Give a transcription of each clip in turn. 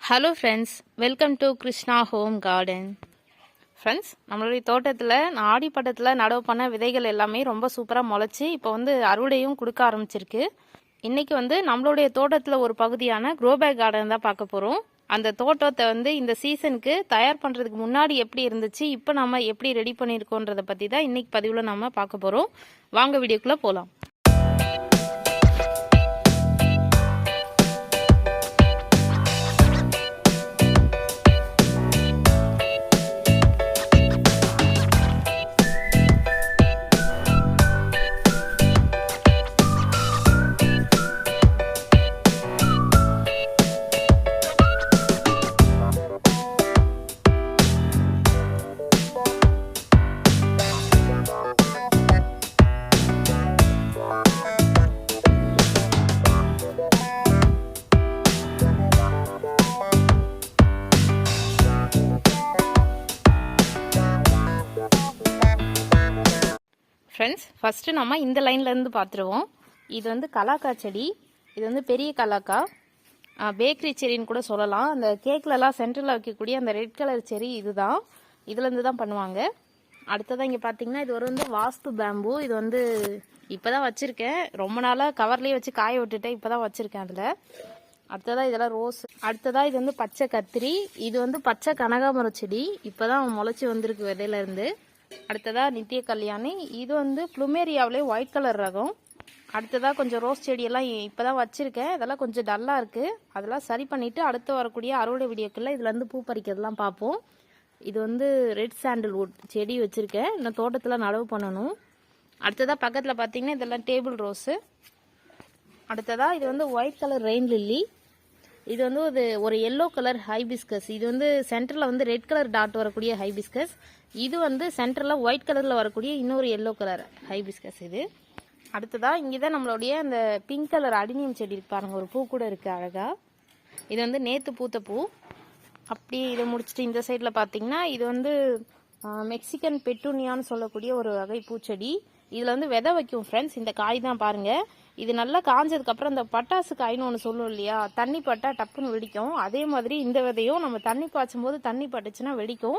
Hello friends, welcome to Krishna home garden. Friends, நம்மளுடைய தோட்டத்தில் ஆடிப்பட்டத்தில் நடவு பண்ண விதைகள் எல்லாமே ரொம்ப சூப்பராக முளைச்சி இப்போ அறுவடையும் கொடுக்க ஆரம்பிச்சிருக்கு. இன்றைக்கி நம்மளுடைய தோட்டத்தில் ஒரு பகுதியான க்ரோபேக் கார்டன் தான் பார்க்க போகிறோம். அந்த தோட்டத்தை இந்த சீசனுக்கு தயார் பண்ணுறதுக்கு முன்னாடி எப்படி இருந்துச்சு, இப்போ நம்ம எப்படி ரெடி பண்ணியிருக்கோன்றதை பற்றி தான் இன்றைக்கி பதிவில் நம்ம பார்க்க போகிறோம். வாங்க வீடியோக்குள்ளே போகலாம். ஃப்ரெண்ட்ஸ், ஃபஸ்ட்டு நம்ம இந்த லைன்லேருந்து பார்த்துருவோம். இது கலாக்கா செடி. இது பெரிய கலாக்கா, பேக்கரி செரின்னு கூட சொல்லலாம். அந்த கேக்லலாம் சென்டரில் வைக்கக்கூடிய அந்த ரெட் கலர் செரி இதுதான். இதுலேருந்து தான் பண்ணுவாங்க. அடுத்ததான் இங்கே பார்த்தீங்கன்னா இது ஒரு வாஸ்து பேம்பு. இது இப்போ தான் வச்சுருக்கேன். ரொம்ப நாளாக கவர்லேயே வச்சு காய விட்டுட்டேன். இப்போ தான் வச்சுருக்கேன் அதில். அடுத்ததாக இதெல்லாம் ரோஸ். அடுத்ததாக இது பச்சை கத்திரி. இது பச்சை கனகாமரம் செடி. இப்போ தான் முளைச்சி வந்திருக்கு விதையிலேருந்து. அடுத்ததாக நித்திய கல்யாணி. இது ப்ளூமேரியாவிலே ஒயிட் கலர் ரகம். அடுத்ததாக கொஞ்சம் ரோஸ் செடியெல்லாம் இப்போ தான் வச்சுருக்கேன். இதெல்லாம் கொஞ்சம் டல்லாக இருக்குது. அதெல்லாம் சரி பண்ணிவிட்டு அடுத்து வரக்கூடிய அறுவடை வீடியோக்களில் இதுலேருந்து பூ பறிக்கிறதுலாம் பார்ப்போம். இது ரெட் சாண்டில்வுட் செடி வச்சுருக்கேன். இன்னும் தோட்டத்தில் நடவு பண்ணணும். அடுத்ததாக பக்கத்தில் பார்த்தீங்கன்னா இதெல்லாம் டேபிள் ரோஸு. அடுத்ததாக இது ஒயிட் கலர் ரெயின் லில்லி. இது ஒரு எல்லோ கலர் ஹைபிஸ்கஸ். இது சென்டரில் ரெட் கலர் டாட் வரக்கூடிய ஹைபிஸ்கஸ். இது சென்டரில் ஒயிட் கலரில் வரக்கூடிய இன்னொரு எல்லோ கலர் ஹைபிஸ்கஸ். இது அடுத்ததாக இங்கே தான் நம்மளுடைய அந்த பிங்க் கலர் அடினியம் செடி இருக்கு பாருங்கள். ஒரு பூ கூட இருக்குது அழகாக. இது நேற்று பூத்த பூ. அப்படி இதை முடிச்சுட்டு இந்த சைடில் பார்த்தீங்கன்னா இது மெக்சிகன் பெட்டூனியான்னு சொல்லக்கூடிய ஒரு வகை பூச்செடி. இதில் விதை வைக்கும் ஃப்ரெண்ட்ஸ். இந்த காய் தான் பாருங்கள். இது நல்லா காஞ்சதுக்கப்புறம் இந்த பட்டாசு காயின்னு ஒன்று சொல்லும் இல்லையா, தண்ணி பட்டா டப்புன்னு வெடிக்கும். அதே மாதிரி இந்த விதையும் நம்ம தண்ணி பாய்ச்சும் போது தண்ணி பட்டுச்சுன்னா வெடிக்கும்.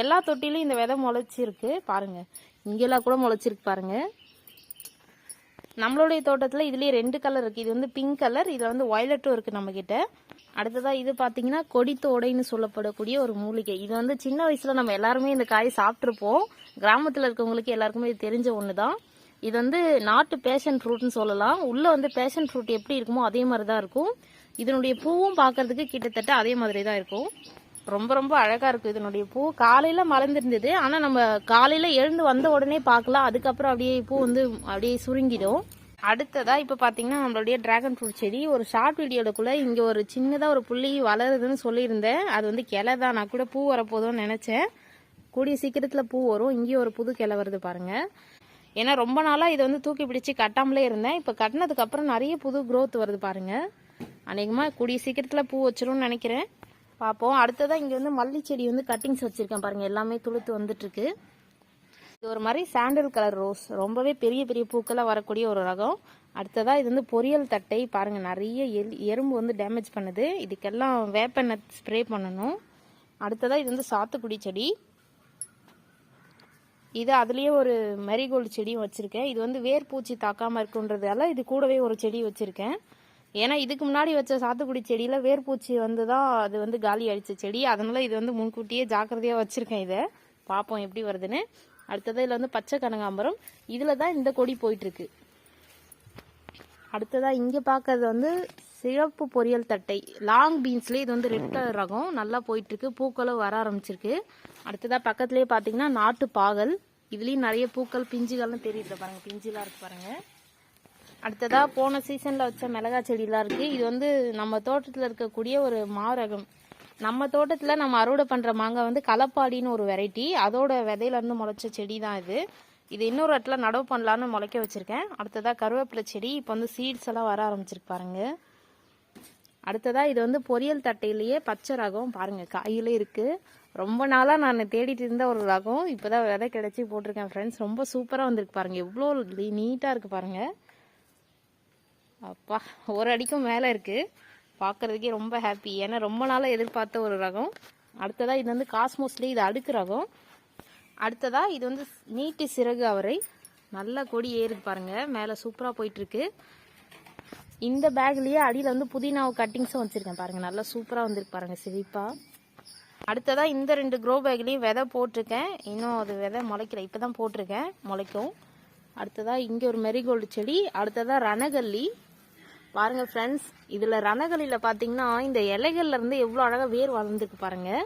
எல்லா தொட்டிலையும் இந்த விதை முளைச்சிருக்கு பாருங்கள். இங்கெல்லாம் கூட முளைச்சிருக்கு பாருங்கள். நம்மளுடைய தோட்டத்தில் இதுலேயே 2 கலர் இருக்குது. இது பிங்க் கலர், இதில் வயலட்டும் இருக்குது நம்மக்கிட்ட. அடுத்ததாக இது பார்த்தீங்கன்னா கொடித்தோடைன்னு சொல்லப்படக்கூடிய ஒரு மூலிகை. இது சின்ன வயசில் நம்ம எல்லாருமே இந்த காயை சாப்பிட்ருப்போம். கிராமத்தில் இருக்கவங்களுக்கு எல்லாருக்குமே இது தெரிஞ்ச ஒன்று தான். இது நாட்டு பேஷன் ஃப்ரூட்னு சொல்லலாம். உள்ளே பேஷன் ஃப்ரூட் எப்படி இருக்குமோ அதே மாதிரி தான் இருக்கும். இதனுடைய பூவும் பார்க்கறதுக்கு கிட்டத்தட்ட அதே மாதிரி தான் இருக்கும். ரொம்ப ரொம்ப அழகாக இருக்கும். இதனுடைய பூ காலையில் மலர்ந்துருந்தது. ஆனால் நம்ம காலையில் எழுந்து வந்த உடனே பார்க்கலாம். அதுக்கப்புறம் அப்படியே பூ அப்படியே சுருங்கிடும். அடுத்ததாக இப்போ பார்த்தீங்கன்னா நம்மளுடைய டிராகன் ஃப்ரூட் செடி. ஒரு ஷார்ட் வீடியோக்குள்ளே இங்கே ஒரு சின்னதாக ஒரு புள்ளி வளருதுன்னு சொல்லியிருந்தேன். அது கிளை தான். நான் கூட பூ வரப்போதும்னு நினச்சேன். கூடிய சீக்கிரத்தில் பூ வரும். இங்கேயும் ஒரு புது கிளை வருது பாருங்கள். ஏன்னா ரொம்ப நாளாக இதை தூக்கி பிடிச்சி கட்டாமலே இருந்தேன். இப்போ கட்டினதுக்கப்புறம் நிறைய புது க்ரோத் வருது பாருங்கள். அநேகமாக கூடிய சீக்கிரத்தில் பூ வச்சிரும்னு நினைக்கிறேன். பார்ப்போம். அடுத்ததாக இங்கே மல்லி செடி கட்டிங்ஸ் வச்சுருக்கேன் பாருங்கள். எல்லாமே துளுத்து வந்துட்டுருக்கு. இது ஒரு மாதிரி சாண்டல் கலர் ரோஸ். ரொம்பவே பெரிய பெரிய பூக்களாக வரக்கூடிய ஒரு ரகம். அடுத்ததாக இது பொரியல் தட்டை பாருங்கள். நிறைய எறும்பு டேமேஜ் பண்ணுது. இதுக்கெல்லாம் வேப்பெண்ணெய் ஸ்ப்ரே பண்ணணும். அடுத்ததாக இது சாத்துக்குடி செடி. இது அதுலேயே ஒரு மெரிகோல்டு செடியும் வச்சுருக்கேன். இது வேர்பூச்சி தாக்காமல் இருக்குன்றதால இது கூடவே ஒரு செடி வச்சுருக்கேன். ஏன்னா இதுக்கு முன்னாடி வச்ச சாத்துக்குடி செடியில் வேர்பூச்சி தான் அது காலி அடித்த செடி. அதனால் இது முன்கூட்டியே ஜாக்கிரதையாக வச்சுருக்கேன். இதை பார்ப்போம் எப்படி வருதுன்னு. அடுத்தது இதில் பச்சை கனகாம்பரம். இதில் தான் இந்த கொடி போயிட்டுருக்கு. அடுத்ததாக இங்கே பார்க்கறது சிவப்பு பொரியல் தட்டை லாங் பீன்ஸ்லேயே இது ரெட் கலர் ரகம். நல்லா போயிட்டுருக்கு. பூக்களும் வர ஆரம்பிச்சிருக்கு. அடுத்ததாக பக்கத்துலேயே பார்த்தீங்கன்னா நாட்டு பாகல். இதுலேயும் நிறைய பூக்கள் பிஞ்சுகள்லாம் தெரியுது பாருங்கள். பிஞ்சுலாம் இருக்குது பாருங்கள். அடுத்ததாக போன சீசனில் வச்ச மிளகா செடியெலாம் இருக்குது. இது நம்ம தோட்டத்தில் இருக்கக்கூடிய ஒரு மாரகம். நம்ம தோட்டத்தில் நம்ம அறுவடை பண்ணுற மாங்காய் களப்பாடின்னு ஒரு வெரைட்டி. அதோட விதையிலேருந்து முளைச்ச செடி தான் இது. இது இன்னொரு இடத்துல நடவு பண்ணலான்னு முளைக்க வச்சுருக்கேன். அடுத்ததாக கருவேப்பிலை செடி. இப்போ சீட்ஸ் எல்லாம் வர ஆரம்பிச்சிருக்கு பாருங்கள். அடுத்ததாக இது பொரியல் தட்டையிலேயே பச்சை ரகம் பாருங்கள். காயிலே இருக்குது. ரொம்ப நாளாக நான் தேடிட்டு இருந்த ஒரு ரகம். இப்போ தான் விதை கிடச்சி போட்டிருக்கேன் ஃப்ரெண்ட்ஸ். ரொம்ப சூப்பராக வந்திருக்கு பாருங்கள். எவ்வளோ நீட்டாக இருக்குது பாருங்கள். அப்பா, ஒரு அடிக்கும் மேலே இருக்குது. பார்க்குறதுக்கே ரொம்ப ஹாப்பி. ஏன்னா ரொம்ப நாளாக எதிர்பார்த்த ஒரு ரகம். அடுத்ததாக இது வந்து காஸ்மோஸ்லேயே இது அடுக்கு ரகம். அடுத்ததாக இது வந்து நீட்டு சிறகு அவரை. நல்லா கொடி ஏறுது பாருங்கள், மேலே சூப்பராக போயிட்டுருக்கு. இந்த பேக்லேயே அடியில் வந்து புதினாவை கட்டிங்ஸும் வச்சுருக்கேன் பாருங்கள், நல்லா சூப்பராக வந்துருக்கு பாருங்கள் செழிப்பாக. அடுத்ததாக இந்த 2 க்ரோ பேக்லேயும் விதை போட்டிருக்கேன். இன்னும் அது விதை முளைக்கல, இப்போ தான் போட்டிருக்கேன், முளைக்கும். அடுத்ததாக இங்கே ஒரு மெரிகோல்டு செடி. அடுத்ததாக ரணகல்லி பாருங்கள் ஃப்ரெண்ட்ஸ். இதில் ரணகல்லியில் பார்த்தீங்கன்னா இந்த இலைகள்லேருந்து எவ்வளோ அழகாக வேர் வளர்ந்துருக்கு பாருங்கள்.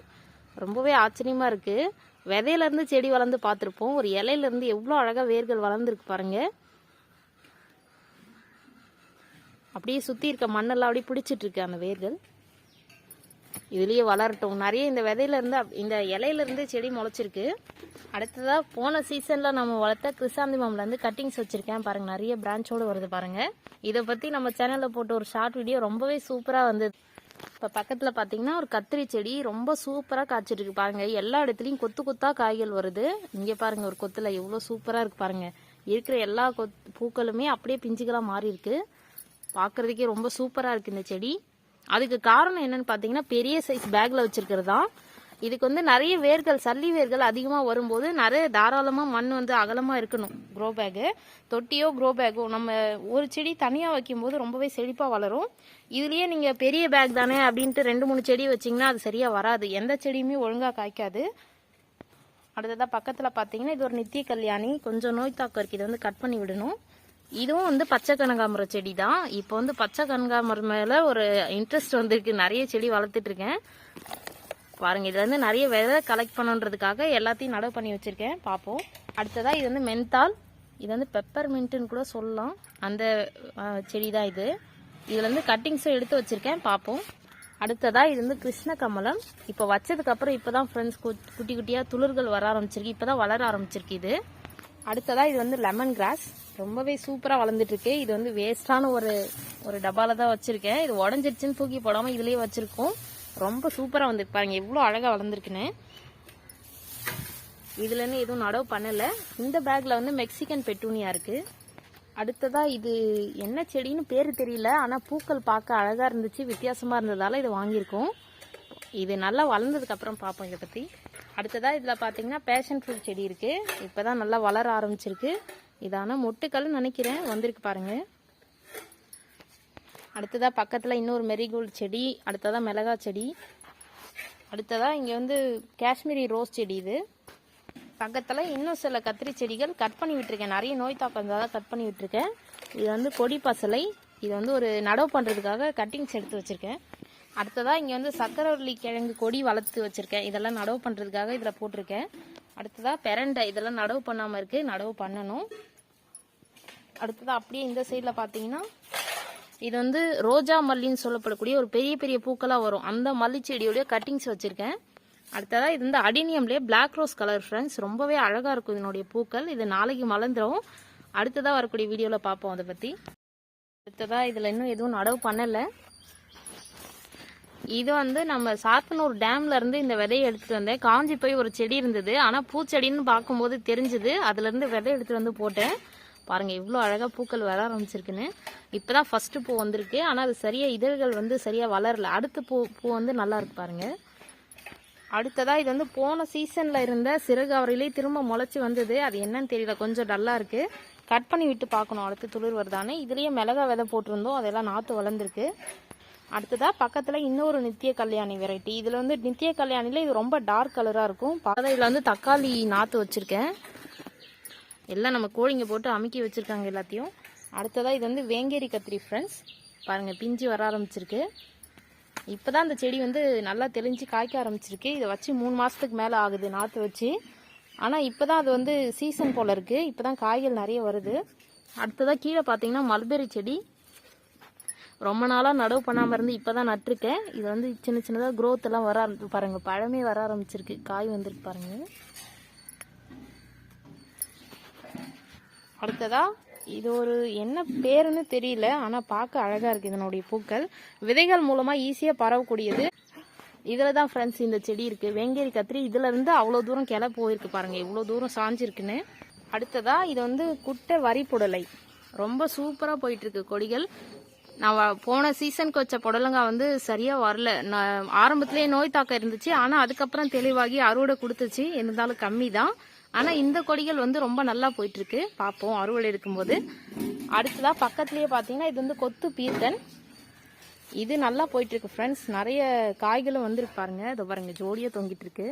ரொம்பவே ஆச்சரியமாக இருக்குது. விதையிலேருந்து செடி வளர்ந்து பார்த்துருப்போம், ஒரு இலையிலேருந்து எவ்வளோ அழகாக வேர்கள் வளர்ந்துருக்கு பாருங்கள். அப்படியே சுற்றி இருக்க மண்ணெல்லாம் அப்படியே பிடிச்சிட்ருக்கு அந்த வேர்கள். இதுலேயே வளரட்டும். நிறைய இந்த விதையிலேருந்து இந்த இலையிலேருந்து செடி முளைச்சிருக்கு. அடுத்ததாக போன சீசனில் நம்ம வளர்த்த கிறிசாந்திமம்லேருந்து கட்டிங்ஸ் வச்சுருக்கேன் பாருங்கள், நிறைய பிரான்ச்சோடு வருது பாருங்கள். இதை பற்றி நம்ம சேனலில் போட்ட ஒரு ஷார்ட் வீடியோ ரொம்பவே சூப்பராக வந்தது. இப்போ பக்கத்தில் பார்த்தீங்கன்னா ஒரு கத்திரி செடி ரொம்ப சூப்பராக காய்ச்சிருக்கு பாருங்கள். எல்லா இடத்துலையும் கொத்து கொத்தாக காய்கள் வருது. இங்கே பாருங்கள் ஒரு கொத்தில் எவ்வளோ சூப்பராக இருக்குது பாருங்கள். இருக்கிற எல்லா பூக்களுமே அப்படியே பிஞ்சுகளாக மாறி இருக்கு. பார்க்குறதுக்கே ரொம்ப சூப்பராக இருக்குது இந்த செடி. அதுக்கு காரணம் என்னன்னு பார்த்தீங்கன்னா பெரிய சைஸ் பேக்கில் வச்சுருக்கிறது தான். இதுக்கு வந்து நிறைய வேர்கள், சல்லி வேர்கள் அதிகமாக வரும்போது நிறைய தாராளமாக மண் வந்து அகலமாக இருக்கணும். க்ரோ பேக்கு தொட்டியோ க்ரோ பேக்கோ நம்ம ஒரு செடி தனியாக வைக்கும்போது ரொம்பவே செழிப்பாக வளரும். இதுலேயே நீங்கள் பெரிய பேக் தானே அப்படின்ட்டு 2-3 செடி வச்சிங்கன்னா அது சரியாக வராது, எந்த செடியுமே ஒழுங்காக காய்க்காது. அடுத்ததாக பக்கத்தில் பார்த்தீங்கன்னா இது ஒரு நித்திய கல்யாணி, கொஞ்சம் நோய் தாக்கம் இருக்குது, இதை வந்து கட் பண்ணி விடணும். இதுவும் வந்து பச்சை கனகாமரம் செடி தான். இப்போ வந்து பச்சை கனகாமரம் மேலே ஒரு இன்ட்ரெஸ்ட் வந்துருக்கு, நிறைய செடி வளர்த்துட்ருக்கேன் பாருங்கள். இதில் வந்து நிறைய விதை கலெக்ட் பண்ணுன்றதுக்காக எல்லாத்தையும் நடவு பண்ணி வச்சுருக்கேன், பார்ப்போம். அடுத்ததாக இது வந்து மென்தால், இது வந்து பெப்பர் மின்ட்டுன்னு கூட சொல்லலாம், அந்த செடி தான் இது. இதில் வந்து கட்டிங்ஸும் எடுத்து வச்சுருக்கேன், பார்ப்போம். அடுத்ததாக இது வந்து கிருஷ்ண கமலம். இப்போ வச்சதுக்கப்புறம் இப்போ தான் ஃப்ரெண்ட்ஸ் குட்டி குட்டியாக துளிர்கள் வர ஆரம்பிச்சிருக்கு, இப்போ தான் வளர ஆரம்பிச்சிருக்கு இது. அடுத்ததாக இது வந்து லெமன் கிராஸ், ரொம்பவே சூப்பராக வளர்ந்துட்டுருக்கு. இது வந்து வேஸ்டான ஒரு டப்பாவில் தான் வச்சுருக்கேன். இது உடஞ்சிருச்சுன்னு தூக்கி போடாமல் இதுலேயே வச்சுருக்கோம். ரொம்ப சூப்பராக வந்துருக்கு பாருங்கள், எவ்வளோ அழகாக வளர்ந்துருக்குன்னு. இதுலன்னு எதுவும் நடவு பண்ணலை. இந்த பேக்கில் வந்து மெக்சிகன் பெட்டூனியா இருக்குது. அடுத்ததாக இது என்ன செடின்னு பேர் தெரியல, ஆனால் பூக்கள் பார்க்க அழகாக இருந்துச்சு, வித்தியாசமாக இருந்ததால் இதை வாங்கியிருக்கோம். இது நல்லா வளர்ந்ததுக்கப்புறம் பார்ப்போம் இதை பற்றி. அடுத்ததாக இதில் பார்த்தீங்கன்னா பேஷன் ஃப்ரூட் செடி இருக்குது, இப்போ தான் நல்லா வளர ஆரம்பிச்சிருக்கு. இதான மொட்டுக்கல்னு நினைக்கிறேன், வந்திருக்கு பாருங்கள். அடுத்ததாக பக்கத்தில் இன்னொரு மெரிகோல்டு செடி. அடுத்ததாக மிளகாய் செடி. அடுத்ததாக இங்கே வந்து காஷ்மீரி ரோஸ் செடி. இது பக்கத்தில் இன்னும் சில கத்திரி செடிகள் கட் பண்ணி விட்டுருக்கேன், நிறைய நோய் தாக்கம் இருந்தால் கட் பண்ணி விட்டுருக்கேன். இது வந்து கொடி பசலை, இது வந்து ஒரு நடவு பண்ணுறதுக்காக கட்டிங்ஸ் எடுத்து வச்சுருக்கேன். அடுத்ததாக இங்கே வந்து சக்கரவள்ளி கிழங்கு கொடி வளர்த்து வச்சுருக்கேன், இதெல்லாம் நடவு பண்ணுறதுக்காக இதில் போட்டிருக்கேன். அடுத்ததாக பெரண்டை, இதெல்லாம் நடவு பண்ணாமல் இருக்குது, நடவு பண்ணணும். அடுத்ததாக அப்படியே இந்த சைடில் பார்த்தீங்கன்னா இது வந்து ரோஜா மல்லின்னு சொல்லப்படக்கூடிய ஒரு பெரிய பெரிய பூக்களாக வரும், அந்த மல்லி செடியோடைய கட்டிங்ஸ் வச்சுருக்கேன். அடுத்ததாக இது வந்து அடினியம்லேயே பிளாக் ரோஸ் கலர் ஃப்ரெண்ட்ஸ், ரொம்பவே அழகாக இருக்கும் இதனுடைய பூக்கள். இது நாளைக்கு மலர்ந்துடும், அடுத்ததாக வரக்கூடிய வீடியோவில் பார்ப்போம் அதை பற்றி. அடுத்ததாக இதில் இன்னும் எதுவும் நடவு பண்ணலை. இது வந்து நம்ம சாத்தனூர் டேம்ல இருந்து இந்த விதையை எடுத்துட்டு வந்தேன். காஞ்சி போய் ஒரு செடி இருந்தது, ஆனால் பூச்செடின்னு பார்க்கும்போது தெரிஞ்சுது, அதுலேருந்து விதை எடுத்துட்டு வந்து போட்டேன். பாருங்க இவ்வளோ அழகாக பூக்கள் வர ஆரம்பிச்சிருக்குன்னு. இப்போ தான் ஃபஸ்ட்டு பூ வந்திருக்கு, ஆனால் அது சரியாக இதழ்கள் வந்து சரியாக வளரல. அடுத்த பூ வந்து நல்லா இருக்கு பாருங்க. அடுத்ததாக இது வந்து போன சீசனில் இருந்த சிறகு அவரையிலே திரும்ப முளைச்சி வந்தது, அது என்னன்னு தெரியல, கொஞ்சம் டல்லாக இருக்குது. கட் பண்ணி விட்டு பார்க்கணும் அடுத்து துளிர் வருதானே. இதுலேயே மிளகா விதை போட்டிருந்தோம், அதெல்லாம் நாற்று வளர்ந்துருக்கு. அடுத்ததாக பக்கத்தில் இன்னொரு நித்திய கல்யாணி வெரைட்டி. இதில் வந்து நித்திய கல்யாணியில் இது ரொம்ப டார்க் கலராக இருக்கும். இதில் வந்து தக்காளி நாற்று வச்சுருக்கேன், எல்லாம் நம்ம கோழிங்க போட்டு அமுக்கி வச்சுருக்காங்க எல்லாத்தையும். அடுத்ததாக இது வந்து வேங்கேரி கத்திரி ஃப்ரெண்ட்ஸ், பாருங்கள் பிஞ்சு வர ஆரம்பிச்சிருக்கு. இப்போ தான் இந்த செடி வந்து நல்லா தெளிஞ்சு காய்க்க ஆரம்பிச்சிருக்கு. இதை வச்சு 3 மாதத்துக்கு மேலே ஆகுது நாற்று வச்சு, ஆனால் இப்போ தான் அது வந்து சீசன் போல் இருக்குது, இப்போ தான் காய்கள் நிறைய வருது. அடுத்ததாக கீழே பார்த்தீங்கன்னா மல்பெரி செடி, ரொம்ப நாளாக நடவு பண்ணாமல் இருந்து இப்போ தான் நட்டிருக்கேன். இது வந்து சின்ன சின்னதாக க்ரோத் எல்லாம் வர ஆரம்பிச்சு பாருங்கள், பழமே வர ஆரம்பிச்சிருக்கு, காய் வந்துருக்கு பாருங்கள். அடுத்ததாக இது ஒரு என்ன பேருன்னு தெரியல, ஆனால் பார்க்க அழகாக இருக்குது இதனுடைய பூக்கள். விதைகள் மூலமாக ஈஸியாக பரவக்கூடியது. இதில் தான் ஃப்ரெண்ட்ஸ் இந்த செடி இருக்குது, வேங்கேரி கத்திரி. இதில் இருந்து அவ்வளோ தூரம் கிளை போயிருக்கு பாருங்கள், இவ்வளோ தூரம் சாஞ்சிருக்குன்னு. அடுத்ததாக இது வந்து குட்டை வரி புடலை, ரொம்ப சூப்பராக போயிட்டுருக்கு கொடிகள். நான் போன சீசனுக்கு வச்ச புடலங்காய் வந்து சரியாக வரல. நான் ஆரம்பத்திலேயே நோய் தாக்கம் இருந்துச்சு, ஆனால் அதுக்கப்புறம் தெளிவாகி அறுவடை கொடுத்துச்சு. இருந்தாலும் கம்மி தான். ஆனால் இந்த கொடிகள் வந்து ரொம்ப நல்லா போயிட்டுருக்கு. பார்ப்போம் அறுவடை எடுக்கும்போது. அடுத்ததாக பக்கத்துலேயே பார்த்தீங்கன்னா இது வந்து கொத்து பீர்க்கன். இது நல்லா போயிட்டுருக்கு ஃப்ரெண்ட்ஸ். நிறைய காய்களும் வந்துருக்கு பாருங்க. இதோ பாருங்க ஜோடியாக தொங்கிட்டு இருக்கு.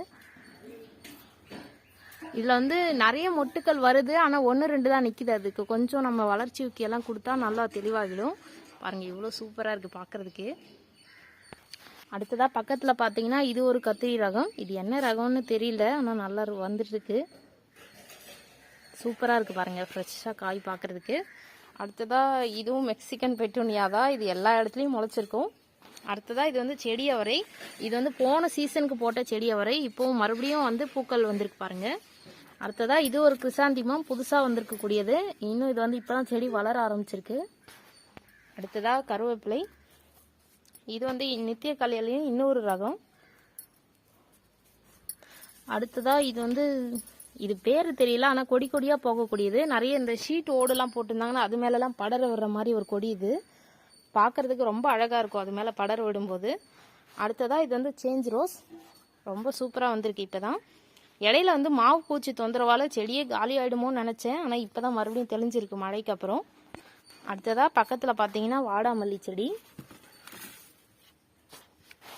இதில் வந்து நிறைய மொட்டுக்கள் வருது, ஆனால் 1-2 தான் நிற்கிது. அதுக்கு கொஞ்சம் நம்ம வளர்ச்சி ஊக்கியெல்லாம் கொடுத்தா நல்லா தெளிவாகிடும். பாருங்கள் இவ்வளோ சூப்பராக இருக்குது பார்க்குறதுக்கு. அடுத்ததாக பக்கத்தில் பார்த்தீங்கன்னா இது ஒரு கத்திரி ரகம். இது என்ன ரகம்னு தெரியல, ஆனால் நல்லா வந்துட்டுருக்கு. சூப்பராக இருக்குது பாருங்கள், ஃப்ரெஷ்ஷாக காய் பார்க்குறதுக்கு. அடுத்ததாக இதுவும் மெக்சிகன் பெட்டூனியா தான். இது எல்லா இடத்துலையும் முளைச்சிருக்கும். அடுத்ததாக இது வந்து செடி அவரை. இது வந்து போன சீசனுக்கு போட்ட செடி அவரை. இப்போவும் மறுபடியும் வந்து பூக்கள் வந்திருக்கு பாருங்கள். அடுத்ததாக இது ஒரு கிறிசாந்திமம், புதுசாக வந்திருக்கக்கூடியது. இன்னும் இது வந்து இப்போ தான் செடி வளர ஆரம்பிச்சிருக்கு. அடுத்ததாக கருவேப்பிலை. இது வந்து நித்திய கல்யாணியும் இன்னொரு ரகம். அடுத்ததாக இது வந்து இது பேர் தெரியல, ஆனால் கொடி கொடியாக போகக்கூடியது. நிறைய இந்த ஷீட் ஓடுலாம் போட்டிருந்தாங்கன்னா அது மேலெலாம் படர விடுற மாதிரி ஒரு கொடி. இது பார்க்குறதுக்கு ரொம்ப அழகாக இருக்கும் அது மேலே படர விடும்போது. அடுத்ததாக இது வந்து சேஞ்ச் ரோஸ். ரொம்ப சூப்பராக வந்திருக்கு. இப்போ தான் இடையில வந்து மாவு பூச்சி தொந்தரவால் செடியே காலி ஆகிடுமோன்னு நினச்சேன், ஆனால் இப்போ தான் மறுபடியும் தெளிஞ்சிருக்கு மழைக்கு அப்புறம். அடுத்ததாக பக்கத்தில் பார்த்தீங்கன்னா வாடாமல்லி செடி.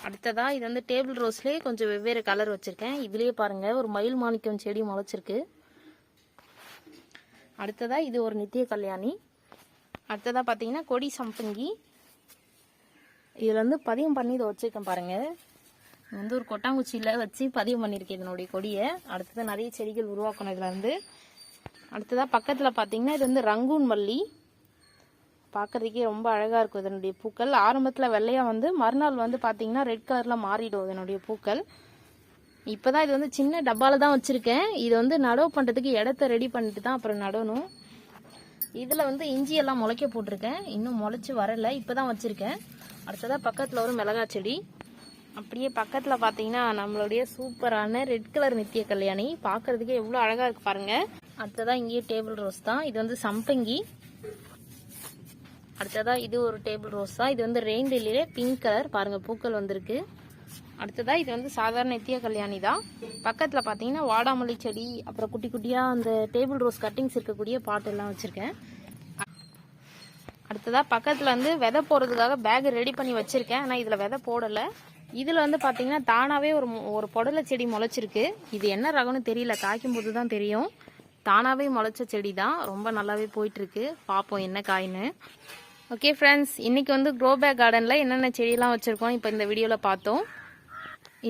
அடுத்ததாக இது வந்து டேபிள் ரோஸ்லேயே கொஞ்சம் வெவ்வேறு கலர் வச்சுருக்கேன். இதுலேயே பாருங்கள் ஒரு மயில் மாணிக்கம் செடி முளைச்சிருக்கு. அடுத்ததாக இது ஒரு நித்திய கல்யாணி. அடுத்ததாக பார்த்தீங்கன்னா கொடி சம்பங்கி. இதில் வந்து பதியம் பண்ணி இதை வச்சுருக்கேன் பாருங்கள். வந்து ஒரு கொட்டாங்குச்சியில் வச்சு பதியம் பண்ணியிருக்கேன் இதனுடைய கொடியை. அடுத்தது நிறைய செடிகள் உருவாக்கணும் இதில் இருந்து. அடுத்ததாக பக்கத்தில் பார்த்தீங்கன்னா இது வந்து ரங்கூன் மல்லி. பார்க்குறதுக்கே ரொம்ப அழகாக இருக்கும் இதனுடைய பூக்கள். ஆரம்பத்தில் வெள்ளையாக வந்து மறுநாள் வந்து பார்த்தீங்கன்னா ரெட் கலரில் மாறிடும் இதனுடைய பூக்கள். இப்போ தான் இது வந்து சின்ன டப்பாவில் தான் வச்சுருக்கேன். இது வந்து நடவு பண்ணுறதுக்கு இடத்த ரெடி பண்ணிட்டு தான் அப்புறம் நடணும். இதில் வந்து இஞ்சியெல்லாம் முளைக்க போட்டிருக்கேன். இன்னும் முளைச்சி வரலை, இப்போ தான் வச்சுருக்கேன். அடுத்ததாக பக்கத்தில் ஒரு மிளகாய் செடி. அப்படியே பக்கத்தில் பார்த்தீங்கன்னா நம்மளுடைய சூப்பரான ரெட் கலர் நித்திய கல்யாணி. பார்க்குறதுக்கே எவ்வளோ அழகாக இருக்குது பாருங்கள். அடுத்ததாக இங்கேயே டேபிள் ரோஸ் தான். இது வந்து சம்பங்கி. அடுத்ததாக இது ஒரு டேபிள் ரோஸ் தான். இது வந்து ரெயின் லில்லியிலே பிங்க் கலர் பாருங்கள் பூக்கள் வந்திருக்கு. அடுத்ததாக இது வந்து சாதாரண நித்திய கல்யாணி தான். பக்கத்தில் பார்த்தீங்கன்னா வாடாமல்லி செடி, அப்புறம் குட்டி குட்டியாக அந்த டேபிள் ரோஸ் கட்டிங்ஸ் இருக்கக்கூடிய பாட்டெல்லாம் வச்சுருக்கேன். அடுத்ததாக பக்கத்தில் வந்து விதை போடுறதுக்காக பேக் ரெடி பண்ணி வச்சுருக்கேன், ஆனால் இதில் விதை போடலை. இதில் வந்து பார்த்தீங்கன்னா தானாகவே ஒரு புடலை செடி முளைச்சிருக்கு. இது என்ன ரகம்னு தெரியல, காய்க்கும் போது தான் தெரியும். தானாகவே முளைச்ச செடி தான். ரொம்ப நல்லாவே போயிட்டுருக்கு. பார்ப்போம் என்ன காயின்னு. ஓகே ஃப்ரெண்ட்ஸ், இன்றைக்கி வந்து க்ரோ பேக் கார்டனில் என்னென்ன செடியெல்லாம் வச்சுருக்கோம் இப்போ இந்த வீடியோவில் பார்த்தோம்.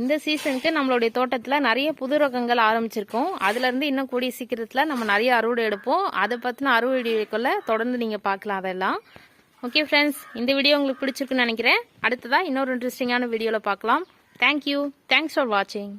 இந்த சீசனுக்கு நம்மளுடைய தோட்டத்தில் நிறைய புது ரகங்கள் ஆரம்பிச்சிருக்கோம். அதுலேருந்து இன்னும் கூடிய சீக்கிரத்தில் நம்ம நிறைய அறுவடை எடுப்போம். அதை பற்றின அறுவடை வீடியோக்குள்ள தொடர்ந்து நீங்கள் பார்க்கலாம் அதெல்லாம். ஓகே ஃப்ரெண்ட்ஸ், இந்த வீடியோ உங்களுக்கு பிடிச்சிருக்குன்னு நினைக்கிறேன். அடுத்ததாக இன்னொரு இன்ட்ரெஸ்டிங்கான வீடியோவில் பார்க்கலாம். தேங்க்யூ. தேங்க்ஸ் ஃபார் வாட்சிங்.